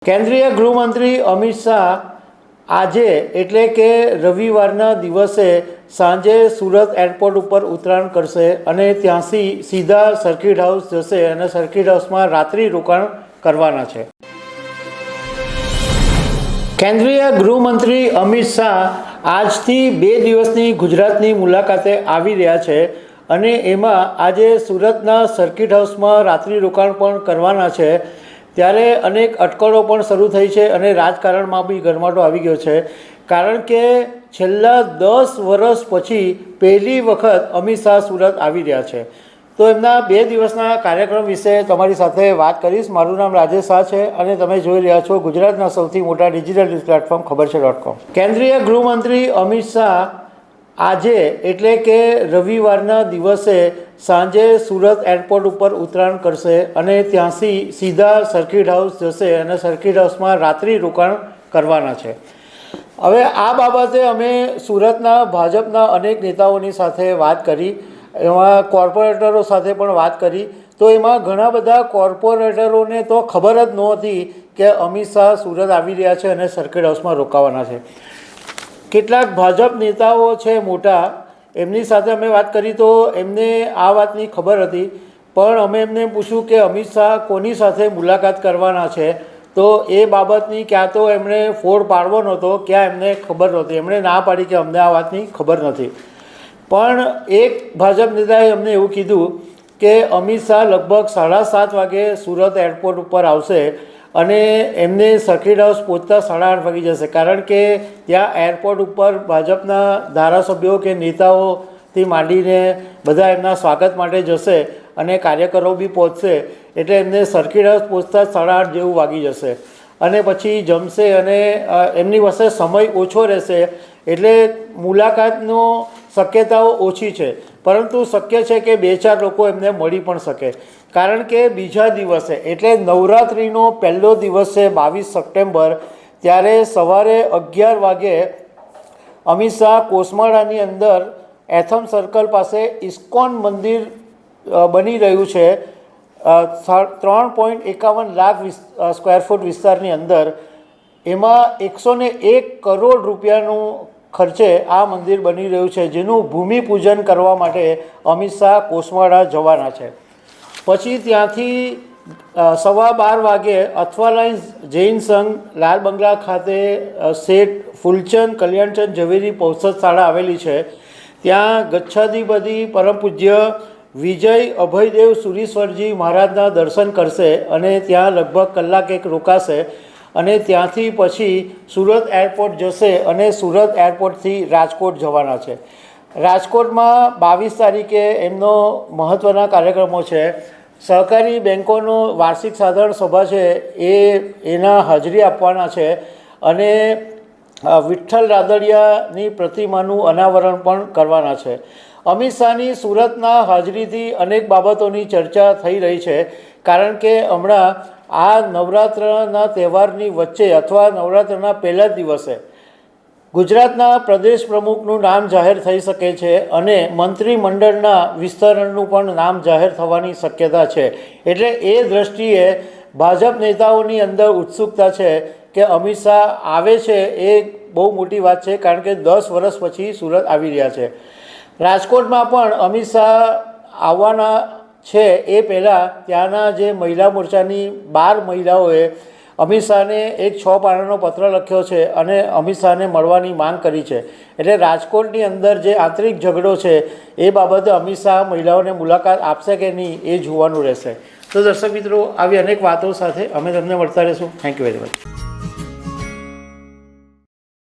કેન્દ્રીય ગૃહમંત્રી અમિત શાહ આજે એટલે કે રવિવારના દિવસે સાંજે સુરત એરપોર્ટ ઉપર ઉતરાણ કરશે અને ત્યાંથી સીધા સર્કિટ હાઉસ જશે અને સર્કિટ હાઉસમાં રાત્રિ રોકાણ કરવાના છે। કેન્દ્રીય ગૃહમંત્રી અમિત શાહ આજથી 2 દિવસની ગુજરાતની મુલાકાતે આવી રહ્યા છે અને એમાં આજે સુરતના સર્કિટ હાઉસમાં રાત્રિ રોકાણ પણ કરવાના છે। ત્યારે અનેક અટકળો પણ શરૂ થઈ છે અને રાજકારણમાં બી ગરમાટો આવી ગયો છે, કારણ કે છેલ્લા 10 વર્ષ પછી પહેલી વખત અમિત શાહ સુરત આવી રહ્યા છે। તો એમના 2 દિવસના કાર્યક્રમ વિશે તમારી સાથે વાત કરીશ। મારું નામ રાજેશ શાહ છે અને તમે જોઈ રહ્યા છો ગુજરાતના સૌથી મોટા ડિજિટલ ન્યૂઝ પ્લેટફોર્મ ખબરછે.com। કેન્દ્રીય ગૃહમંત્રી અમિત શાહ આજે એટલે કે રવિવારના દિવસે સાંજે સુરત એરપોર્ટ ઉપર ઉતરાણ કરશે અને ત્યાંથી સીધા સર્કિટ હાઉસ જશે અને સર્કિટ હાઉસમાં રાત્રિ રોકાણ કરવાના છે। હવે આ બાબતે અમે સુરતના ભાજપના અનેક નેતાઓની સાથે વાત કરી, એમાં કોર્પોરેટરો સાથે પણ વાત કરી, તો એમાં ઘણા બધા કોર્પોરેટરોને તો ખબર જ નહોતી કે અમિત શાહ સુરત આવી રહ્યા છે અને સર્કિટ હાઉસમાં રોકાવાના છે। કેટલાક ભાજપ નેતાઓ છે મોટા, એમની સાથે અમે વાત કરી તો એમને આ વાતની ખબર હતી, પણ અમે એમને પૂછ્યું કે અમિત શાહ કોની સાથે મુલાકાત કરવાના છે, તો એ બાબતની ક્યાં તો એમણે ફોડ પાડવો નહોતો, ક્યાં એમને ખબર નહોતી। એમણે ના પાડી કે અમને આ વાતની ખબર નથી। પણ એક ભાજપ નેતાએ અમને એવું કીધું કે અમિત શાહ લગભગ 7:30 વાગે સુરત એરપોર્ટ ઉપર આવશે અને એમને સર્કિટ હાઉસ પહોંચતા 8:30 વાગી જશે, કારણ કે ત્યાં એરપોર્ટ ઉપર ભાજપના ધારાસભ્યો કે નેતાઓથી માંડીને બધા એમના સ્વાગત માટે જશે અને કાર્યકરો બી પહોંચશે, એટલે એમને સર્કિટ હાઉસ પહોંચતા 8:30 જેવું વાગી જશે અને પછી જમશે અને એમની પાસે સમય ઓછો રહેશે, એટલે મુલાકાતનો શક્યતાઓ ઓછી છે। પરંતુ શક્ય છે કે 2-4 લોકો એમને મળી પણ શકે, કારણ કે બીજા દિવસે એટલે નવરાત્રિનો પહેલો દિવસ છે 22 સપ્ટેમ્બર, ત્યારે સવારે 11 વાગે અમિત શાહ કોસમાળાની અંદર એથમ સર્કલ પાસે ઇસ્કોન મંદિર બની રહ્યું છે 3.51 લાખ સ્ક્વેર ફૂટ વિસ્તારની અંદર, એમાં 101 કરોડ રૂપિયાનું ખર્ચે આ મંદિર બની રહ્યું છે, જેનું ભૂમિપૂજન કરવા માટે અમિત શાહ કોસમાળા જવાના છે। પછી ત્યાંથી 12:15 વાગે અથવાલાઇન્સ જૈન સંઘ લાલ બંગલા ખાતે શેઠ ફૂલચંદ કલ્યાણચંદ ઝવેરી પૌષદશાળા આવેલી છે, ત્યાં ગચ્છાધિપતિ પરમ પૂજ્ય વિજય અભયદેવ સુરીશ્વરજી મહારાજના દર્શન કરશે અને ત્યાં લગભગ કલાક એક રોકાશે અને ત્યાંથી પછી સુરત એરપોર્ટ જશે અને સુરત એરપોર્ટથી રાજકોટ જવાના છે। રાજકોટમાં 22 તારીખે એમનો મહત્ત્વના કાર્યક્રમો છે। સહકારી બેન્કોનો વાર્ષિક સાધારણ સભા છે, એના હાજરી આપવાના છે અને વિઠ્ઠલ રાદડિયાની પ્રતિમાનું અનાવરણ પણ કરવાના છે। અમિત શાહની સુરતના હાજરીથી અનેક બાબતોની ચર્ચા થઈ રહી છે, કારણ કે હમણાં આ નવરાત્રના તહેવારની વચ્ચે અથવા નવરાત્રના પહેલા જ દિવસે ગુજરાતના પ્રદેશ પ્રમુખનું નામ જાહેર થઈ શકે છે અને મંત્રીમંડળના વિસ્તરણનું પણ નામ જાહેર થવાની શક્યતા છે। એટલે એ દ્રષ્ટિએ ભાજપ નેતાઓની અંદર ઉત્સુકતા છે કે અમિત શાહ આવે છે, એ બહુ મોટી વાત છે, કારણ કે 10 વર્ષ પછી સુરત આવી રહ્યા છે। રાજકોટમાં પણ અમિત શાહ આવવાના છે, એ પહેલાં ત્યાંના જે મહિલા મોરચાની 12 મહિલાઓએ અમિત શાહને એક 6 પાનાનો પત્ર લખ્યો છે અને અમિત શાહને મળવાની માંગ કરી છે। એટલે રાજકોટની અંદર જે આંતરિક ઝઘડો છે એ બાબતે અમિત શાહ મહિલાઓને મુલાકાત આપશે કે નહીં એ જોવાનું રહેશે। તો દર્શક મિત્રો, આવી અનેક વાતો સાથે અમે તમને મળતા રહીશું। Thank you very much.